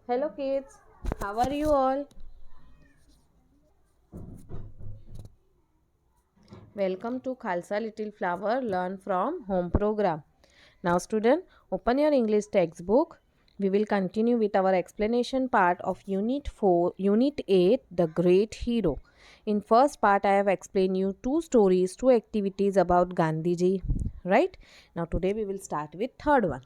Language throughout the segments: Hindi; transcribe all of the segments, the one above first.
Hello kids, how are you all? Welcome to Khalsa Little Flower Learn from Home program. Now student, open your English textbook. We will continue with our explanation part of Unit 8, The Great Hero. In first part, I have explained you two stories, two activities about Gandhiji. Right? Now today we will start with third one.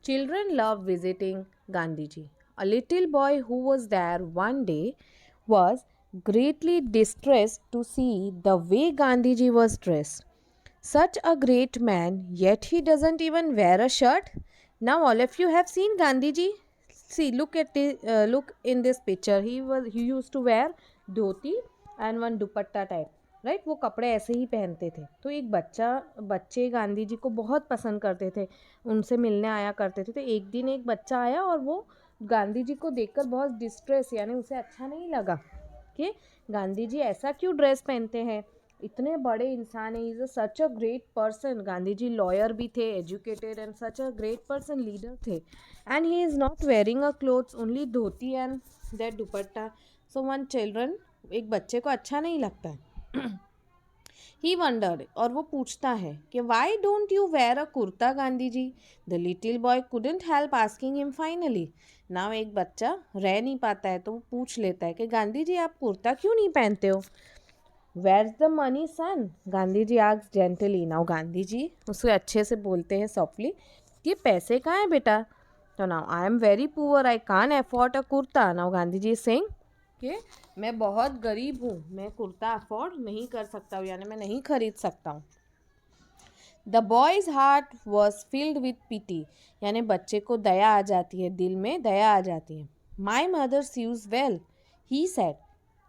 Children love visiting Gandhiji. A little boy who was there one day was greatly distressed to see the way Gandhiji was dressed. Such a great man, yet he doesn't even wear a shirt. Now all of you have seen Gandhiji. See, look in this picture. He used to wear dhoti and one dupatta type. Right वो कपड़े ऐसे ही पहनते थे. तो एक बच्चे गांधी जी को बहुत पसंद करते थे, उनसे मिलने आया करते थे. तो एक दिन एक बच्चा आया और वो गांधी जी को देखकर बहुत डिस्ट्रेस, यानी उसे अच्छा नहीं लगा कि गांधी जी ऐसा क्यों ड्रेस पहनते हैं, इतने बड़े इंसान है, is such a great person. Gandhi ji lawyer भी थे, educated and such a great person, leader थे, and he is not wearing a clothes, only dhoti and that dupatta. So one children, एक बच्चे को अच्छा नहीं लगता है. ही वंडर्ड, और वो पूछता है कि why don't you wear a kurta Gandhi ji. The little boy couldn't help asking him finally. Now एक बच्चा रह नहीं पाता है तो वो पूछ लेता है कि गांधी जी आप कुर्ता क्यों नहीं पहनते हो. Where's the money son, Gandhi ji asked gently. Now Gandhi ji उसे अच्छे से बोलते हैं सॉफ्टली कि पैसे कहाँ हैं बेटा. तो now I am very poor, I can't afford a kurta. Now Gandhi ji saying कि मैं बहुत गरीब हूँ, मैं कुर्ता अफोर्ड नहीं कर सकता हूँ, यानी मैं नहीं खरीद सकता हूँ. The boy's heart was filled with pity, यानी बच्चे को दया आ जाती है, दिल में दया आ जाती है. My mother sews well, he said.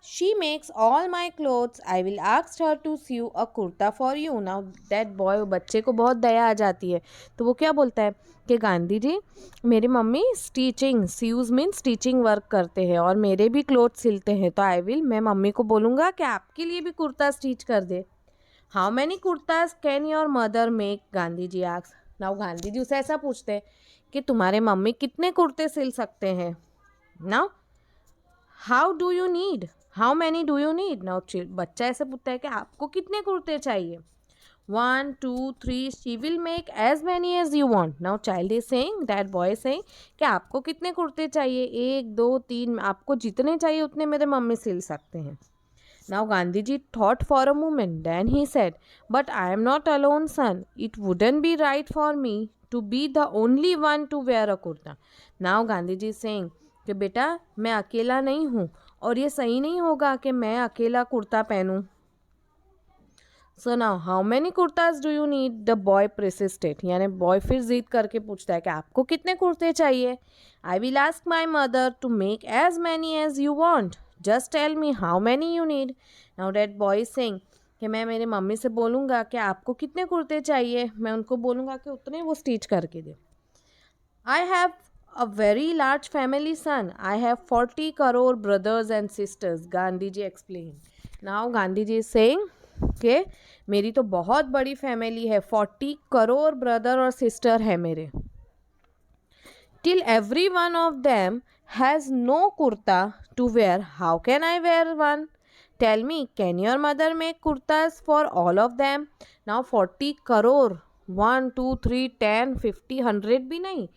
She makes all my clothes, I will ask her to sew a kurta for you. Now that boy, बच्चे को बहुत दया आ जाती है तो वो क्या बोलता है कि गांधी जी मेरी mummy sieves mean stitching work करते हैं और मेरे भी क्लोथ सिलते हैं, तो मैं मम्मी को बोलूँगा कि आपके लिए भी कुर्ता स्टिच कर दे. How many kurtas can your mother make, Gandhi ji ask. Now Gandhi ji उसे ऐसा पूछते हैं कि तुम्हारे मम्मी कितने कुर्ते सिल सकते हैं. Now how do you need, how many do you need. Now बच्चा ऐसे पूछता है कि आपको कितने कुर्ते चाहिए. 1 2 3, she will make as many as you want. Now child is saying, that boy saying कि आपको कितने कुर्ते चाहिए, 1 2 3, आपको जितने चाहिए उतने मेरे मम्मी सिल सकते हैं. Now Gandhiji thought for a moment. Then he said, but I am not alone, son. It wouldn't be right for me to be the only one to wear a kurta. Now Gandhiji is saying कि बेटा मैं अकेला नहीं हूँ और ये सही नहीं होगा कि मैं अकेला कुर्ता पहनूँ. So now how many kurtas do you need, the boy persisted, यानी बॉय फिर जिद करके पूछता है कि आपको कितने कुर्ते चाहिए. I will ask my mother to make as many as you want, just tell me how many you need. Now that boy is saying कि मैं मेरे मम्मी से बोलूँगा कि आपको कितने कुर्ते चाहिए, मैं उनको बोलूँगा कि उतने वो स्टिच करके दे. I have a very large family son, I have 40 crore brothers and sisters, Gandhi ji explain. Now Gandhi ji is saying कि मेरी तो बहुत बड़ी फैमिली है, 40 करोड़ ब्रदर और सिस्टर है मेरे. Till every one of them has no kurta to wear, how can I wear one? Tell me, can your mother make kurtas for all of them? Now 40 crore, 1 2 3 10 50 100 भी नहीं,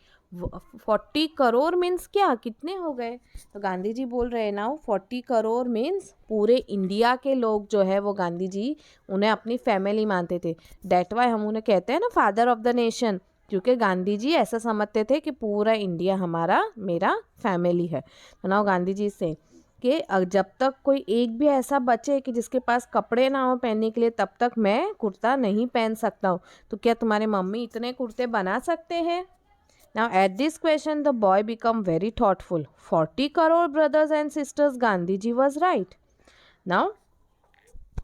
40 करोड़ मीन्स क्या, कितने हो गए. तो गांधी जी बोल रहे हैं नाउ 40 करोड़ मीन्स पूरे इंडिया के लोग जो है वो गांधी जी उन्हें अपनी फैमिली मानते थे. दैट वाई हम उन्हें कहते हैं ना फादर ऑफ द नेशन, क्योंकि गांधी जी ऐसा समझते थे कि पूरा इंडिया मेरा फैमिली है. तो नाउ गांधी जी से कि जब तक कोई एक भी ऐसा बचे कि जिसके पास कपड़े ना हो पहनने के लिए, तब तक मैं कुर्ता नहीं पहन सकता हूँ. तो क्या तुम्हारे मम्मी इतने कुर्ते बना सकते हैं. Now at this question the boy become very thoughtful. 40 crore brothers and sisters, Gandhi ji was right. Now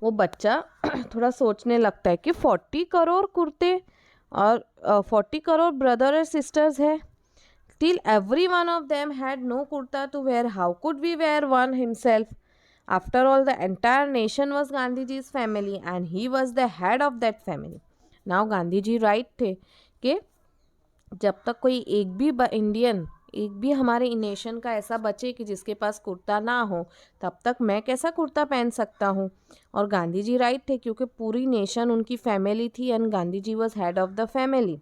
वो बच्चा थोड़ा सोचने लगता है कि 40 करोड़ कुर्ते और 40 करोड़ ब्रदर और सिस्टर्स है. Till every one of them had no kurta to wear, how could we wear one himself? After all, the entire nation was Gandhiji's family and he was the head of that family. Now Gandhiji right थे कि जब तक कोई एक भी इंडियन एक भी हमारे नेशन का ऐसा बचे कि जिसके पास कुर्ता ना हो, तब तक मैं कैसा कुर्ता पहन सकता हूँ। और गांधी जी राइट थे क्योंकि पूरी नेशन उनकी फैमिली थी and Gandhi ji was head of the family.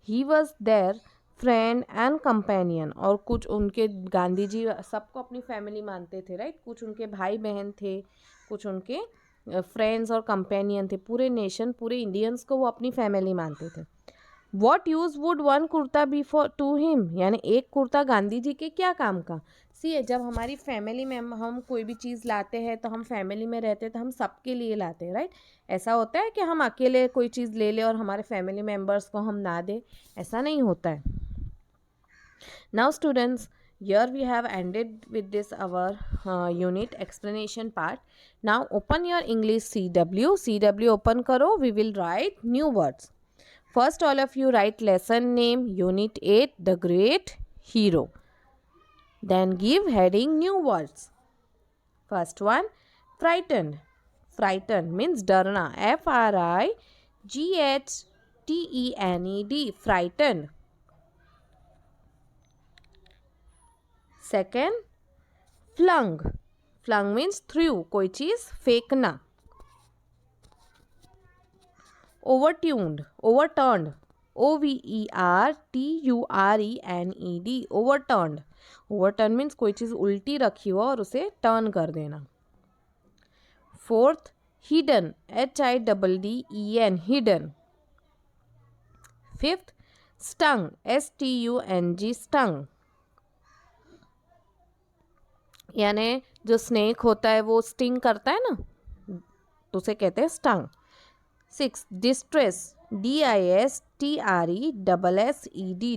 He was their friend and companion. और कुछ उनके गांधी जी सबको अपनी फैमिली मानते थे राइट। कुछ उनके भाई बहन थे, कुछ उनके फ्रेंड्स और कंपेनियन थे। पूरे नेशन, पूरे इंडियंस को वो अपनी फैमिली मानते थे। What use would one kurta be for to him, यानी एक कुर्ता गांधी जी के क्या काम का। सी जब हमारी फैमिली में हम कोई भी चीज़ लाते हैं तो हम फैमिली में रहते हैं तो हम सबके लिए लाते हैं राइट। ऐसा होता है कि हम अकेले कोई चीज़ ले लें और हमारे फैमिली मेम्बर्स को हम ना दें, ऐसा नहीं होता है। Now students, here we have ended with this our unit explanation part. Now open your English CW open karo, we will write new words. First all of you write lesson name unit 8 the great hero. Then give heading new words. First one frightened. Frightened means डरना, FRIGHTENED frightened. Second flung. Flung means threw, कोई चीज़ फेंकना. Overturned. Overturned, OVERTURENED overturned. Overturn means कोई चीज़ उल्टी रखी हो और उसे टर्न कर देना. Fourth hidden, HIDDEN hidden. Fifth stung, STUNG stung. यानी जो स्नेक होता है वो स्टिंग करता है ना, तो उसे कहते हैं स्टंग. 6 distress, DISTRESSED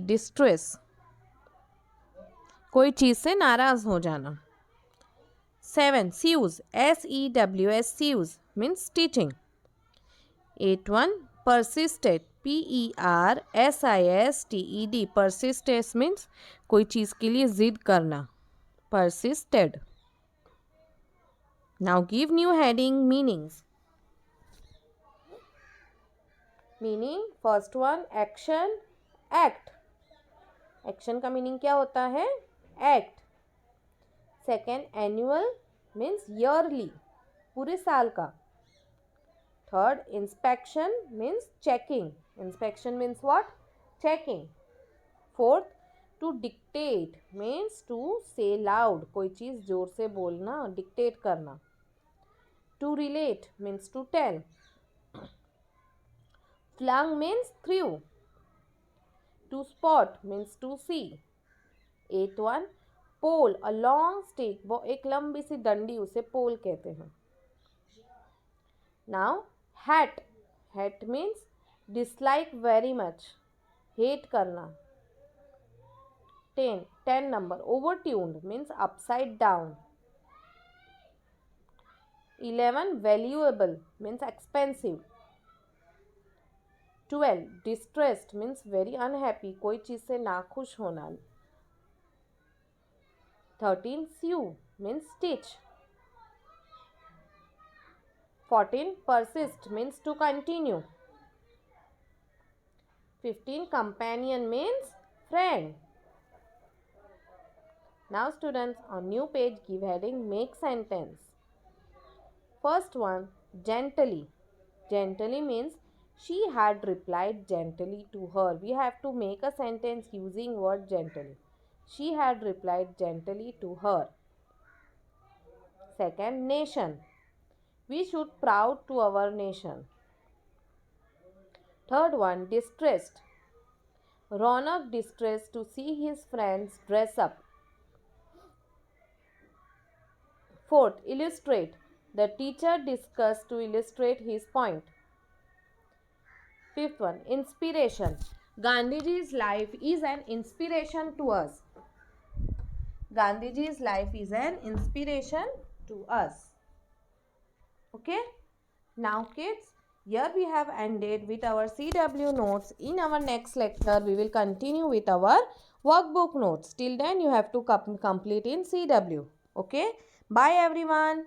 distress, कोई चीज़ से नाराज़ हो जाना. 7 sews, SEWS sews means stitching. 8 persisted, PERSISTED persisted means कोई चीज़ के लिए जिद करना, persisted. Now give new heading meanings. Meaning first one action, act. Action का meaning क्या होता है? Act. Second annual means yearly, पूरे साल का. Third inspection means checking. Inspection means what? Checking. Fourth to dictate means to say loud, कोई चीज़ जोर से बोलना, dictate करना. To relate means to tell. Flung means threw. To spot means to see. 8 pole, a long stick, वो एक लंबी सी डंडी, उसे पोल कहते हैं. Now hat. Hat means dislike very much, hate करना. 10 number overtuned means upside down. 11 valuable means expensive. 12 distressed means very unhappy, कोई चीज़ से नाखुश होना. 13 sew means stitch. 14 persist means to continue. 15 companion means friend. Now students, on new page give heading make sentence. First one gently. Gently means she had replied gently to her. We have to make a sentence using word gently. She had replied gently to her. Second nation. We should proud to our nation. Third one distressed. Ronak distressed to see his friends dress up. Fourth illustrate. The teacher discussed to illustrate his point. Fifth one inspiration. Gandhiji's life is an inspiration to us. Gandhiji's life is an inspiration to us. Okay, now kids, here we have ended with our CW notes. In our next lecture we will continue with our workbook notes. Till then you have to complete in CW. Okay, bye everyone.